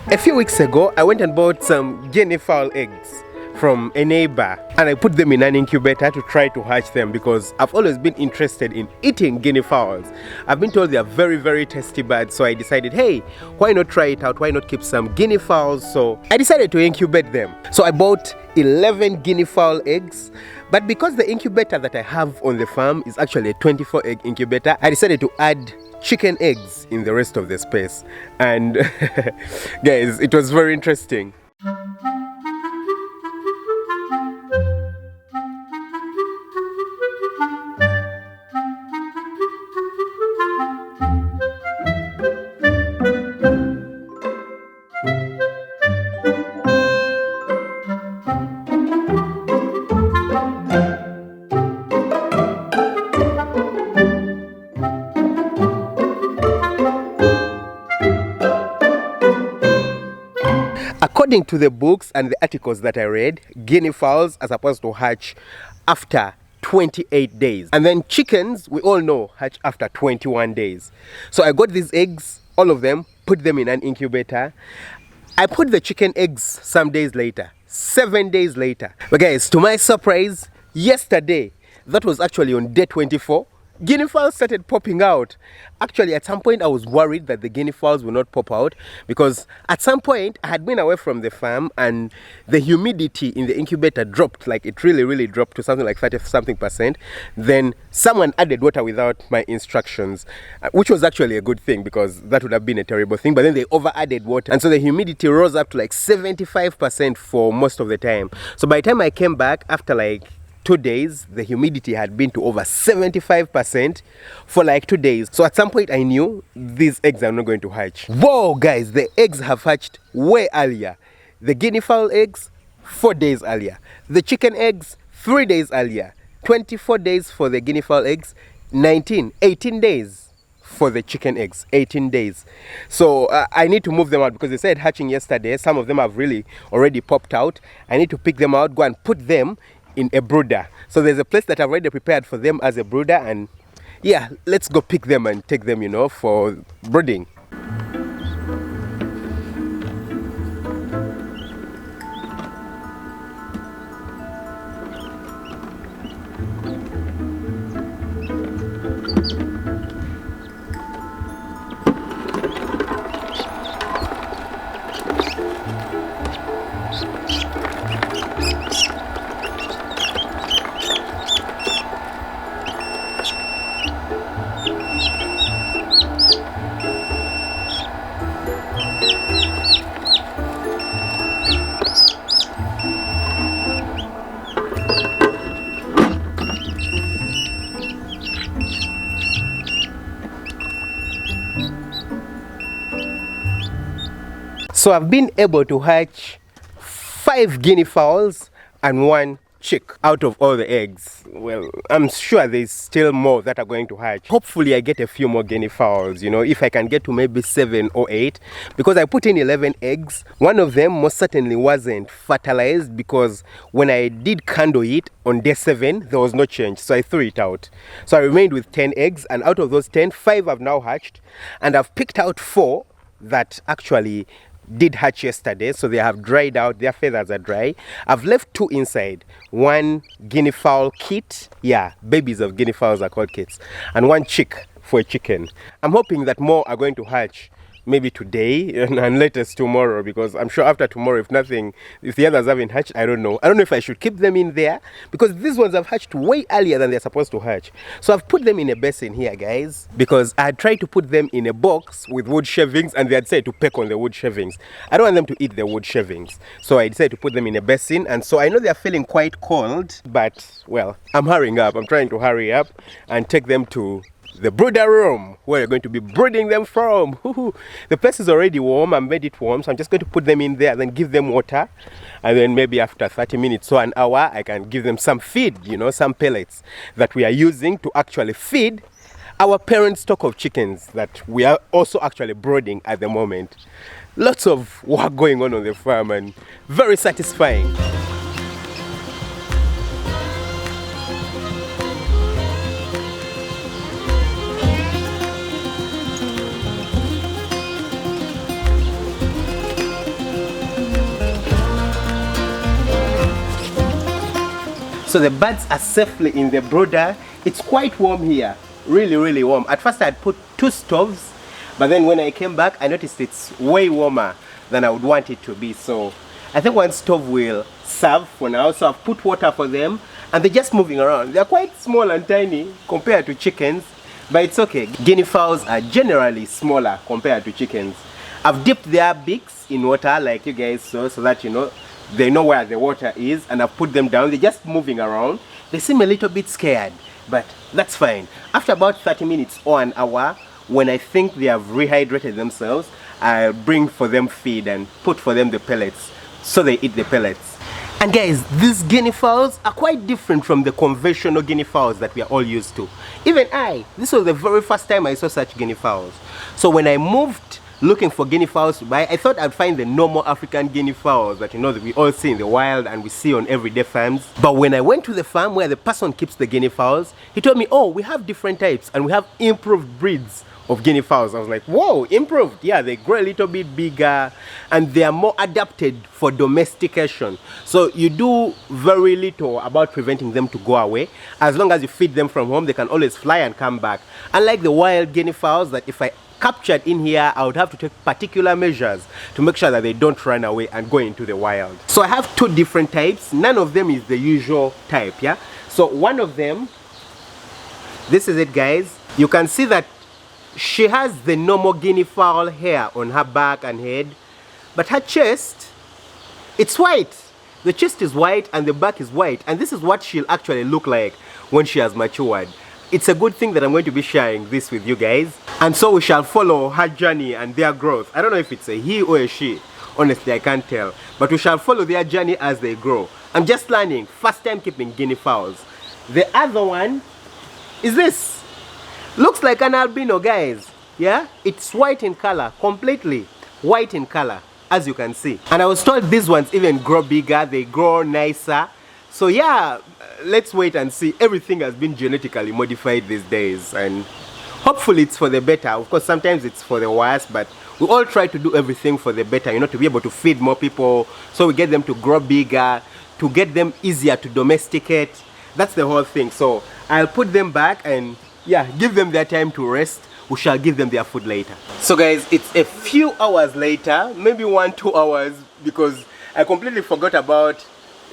A few weeks ago, I went and bought some guinea fowl eggs from a neighbor and I put them in an incubator to try to hatch them because I've always been interested in eating guinea fowls. I've been told they are very tasty birds, so I decided, hey, why not try it out? Why not keep some guinea fowls? So I decided to incubate them. So I bought 11 guinea fowl eggs, but because the incubator that I have on the farm is actually a 24 egg incubator, I decided to add chicken eggs in the rest of the space. And guys, it was very interesting. According to the books and the articles that I read, guinea fowls are supposed to hatch after 28 days. And then chickens, we all know, hatch after 21 days. So I got these eggs, all of them, put them in an incubator. I put the chicken eggs some days later, 7 days later. But guys, to my surprise, yesterday, that was actually on day 24, guinea fowls started popping out. Actually, at some point I was worried that the guinea fowls will not pop out because at some point I had been away from the farm and the humidity in the incubator dropped, like it really dropped to something like 30-something%. Then someone added water without my instructions, which was actually a good thing because that would have been a terrible thing. But then they over added water, and so the humidity rose up to like 75% for most of the time. So by the time I came back after like 2 days, the humidity had been to over 75% for like 2 days. So at some point I knew these eggs are not going to hatch. Whoa guys, the eggs have hatched way earlier. The guinea fowl eggs 4 days earlier. The chicken eggs 3 days earlier. 24 days for the guinea fowl eggs, 18 days for the chicken eggs, 18 days. So I need to move them out because they said hatching yesterday. Some of them have really already popped out. I need to pick them out, go and put them in a brooder. So there's a place that I've already prepared for them as a brooder, and yeah, let's go pick them and take them, you know, for brooding. So I've been able to hatch 5 guinea fowls and 1 chick out of all the eggs. Well, I'm sure there's still more that are going to hatch. Hopefully I get a few more guinea fowls, you know, if I can get to maybe 7 or 8, because I put in 11 eggs. One of them most certainly wasn't fertilized because when I did candle it on day 7, there was no change, so I threw it out. So I remained with 10 eggs, and out of those 10, 5 have now hatched, and I've picked out 4 that actually did hatch yesterday, so they have dried out, their feathers are dry. I've left 2 inside, 1 guinea fowl kit, yeah, babies of guinea fowls are called kits, and 1 chick for a chicken. I'm hoping that more are going to hatch maybe today and latest tomorrow, because I'm sure after tomorrow, if the others haven't hatched, I don't know if I should keep them in there, because these ones have hatched way earlier than they're supposed to hatch. So I've put them in a basin here, guys, because I had tried to put them in a box with wood shavings and they had said to peck on the wood shavings. I don't want them to eat the wood shavings, so I decided to put them in a basin. And so I know they're feeling quite cold, but well, I'm hurrying up. I'm trying to hurry up and take them to the brooder room where you're going to be brooding them from. The place is already warm. I made it warm, so I'm just going to put them in there, then give them water, and then maybe after 30 minutes or an hour I can give them some feed, you know, some pellets that we are using to actually feed our parent stock of chickens that we are also actually brooding at the moment. Lots of work going on the farm and very satisfying. So the birds are safely in the brooder. It's quite warm here, really warm. At first I had put 2 stoves, but then when I came back I noticed it's way warmer than I would want it to be. So I think 1 stove will serve for now. So I've put water for them and they're just moving around. They're quite small and tiny compared to chickens, but it's okay. Guinea fowls are generally smaller compared to chickens. I've dipped their beaks in water like you guys saw, so that they know where the water is, and I've put them down. They're just moving around. They seem a little bit scared, but that's fine. After about 30 minutes or an hour, when I think they have rehydrated themselves, I bring for them feed and put for them the pellets, so they eat the pellets. And guys, these guinea fowls are quite different from the conventional guinea fowls that we are all used to. Even this was the very first time I saw such guinea fowls. So when I moved looking for guinea fowls to buy, I thought I'd find the normal African guinea fowls that that we all see in the wild and we see on everyday farms. But when I went to the farm where the person keeps the guinea fowls, he told me, oh, we have different types and we have improved breeds of guinea fowls. I was like, whoa, improved. Yeah, they grow a little bit bigger and they are more adapted for domestication. So you do very little about preventing them to go away. As long as you feed them from home, they can always fly and come back. Unlike the wild guinea fowls that if I captured in here, I would have to take particular measures to make sure that they don't run away and go into the wild. So I have 2 different types. None of them is the usual type, yeah? So one of them, this is it guys. You can see that she has the normal guinea fowl hair on her back and head, but her chest, it's white. The chest is white and the back is white, and this is what she'll actually look like when she has matured. It's a good thing that I'm going to be sharing this with you guys, and so we shall follow her journey and their growth. I don't know if it's a he or a she, honestly I can't tell, but we shall follow their journey as they grow. I'm just learning, first time keeping guinea fowls. The other one is this. Looks like an albino, guys. Yeah, it's white in color, completely white in color, as you can see. And I was told these ones even grow bigger, they grow nicer. So yeah, let's wait and see. Everything has been genetically modified these days, and hopefully it's for the better. Of course, sometimes it's for the worse, but we all try to do everything for the better, to be able to feed more people, so we get them to grow bigger, to get them easier to domesticate. That's the whole thing. So I'll put them back and yeah, give them their time to rest. We shall give them their food later. So guys, it's a few hours later, maybe 1-2 hours, because I completely forgot about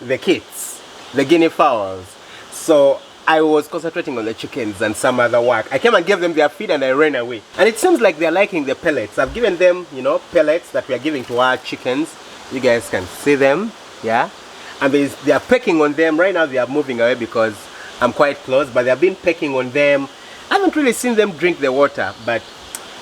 the kids, the guinea fowls. So I was concentrating on the chickens and some other work. I came and gave them their feed and I ran away. And it seems like they're liking the pellets. I've given them, pellets that we are giving to our chickens. You guys can see them, yeah? And they are pecking on them. Right now they are moving away because I'm quite close, but they have been pecking on them. I haven't really seen them drink the water, but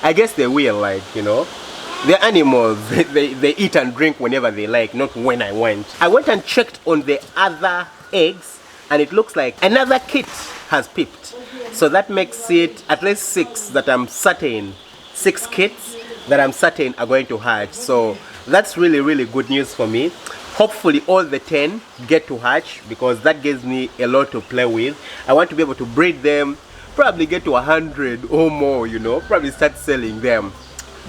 I guess they will, they're animals. They eat and drink whenever they like, not when I want. I went and checked on the other eggs, and it looks like another kit has peeped. So that makes it at least 6 that I'm certain, 6 kits that I'm certain are going to hatch. So that's really good news for me. Hopefully all the 10 get to hatch, because that gives me a lot to play with. I want to be able to breed them, probably get to 100 or more, probably start selling them.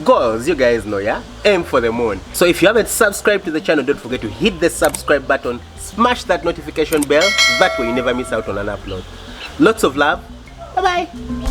Goals, you guys know, yeah? Aim for the moon. So if you haven't subscribed to the channel, don't forget to hit the subscribe button, smash that notification bell, that way you never miss out on an upload. Lots of love. Bye bye.